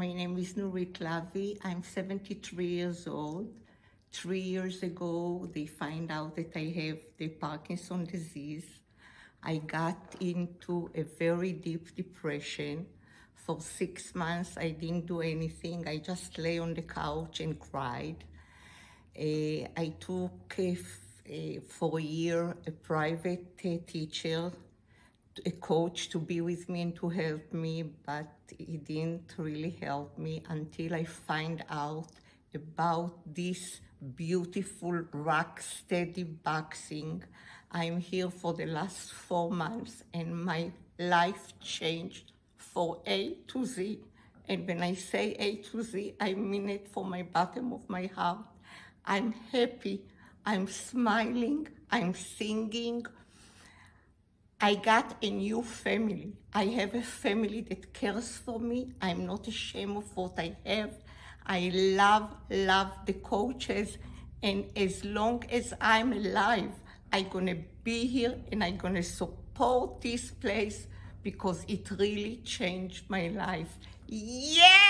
My name is Nurit Lavi. I'm 73 years old. 3 years ago, they find out that I have the Parkinson's disease. I got into a very deep depression. For 6 months, I didn't do anything. I just lay on the couch and cried. I took for a year a private teacher, a coach to be with me and to help me, but he didn't really help me until I find out about this beautiful rock steady boxing. I'm here for the last 4 months and my life changed for A to Z. And when I say A to Z, I mean it from my bottom of my heart. I'm happy, I'm smiling, I'm singing. I got a new family. I have a family that cares for me. I'm not ashamed of what I have. I love the coaches. And as long as I'm alive, I'm gonna be here and I'm gonna support this place because it really changed my life. Yeah!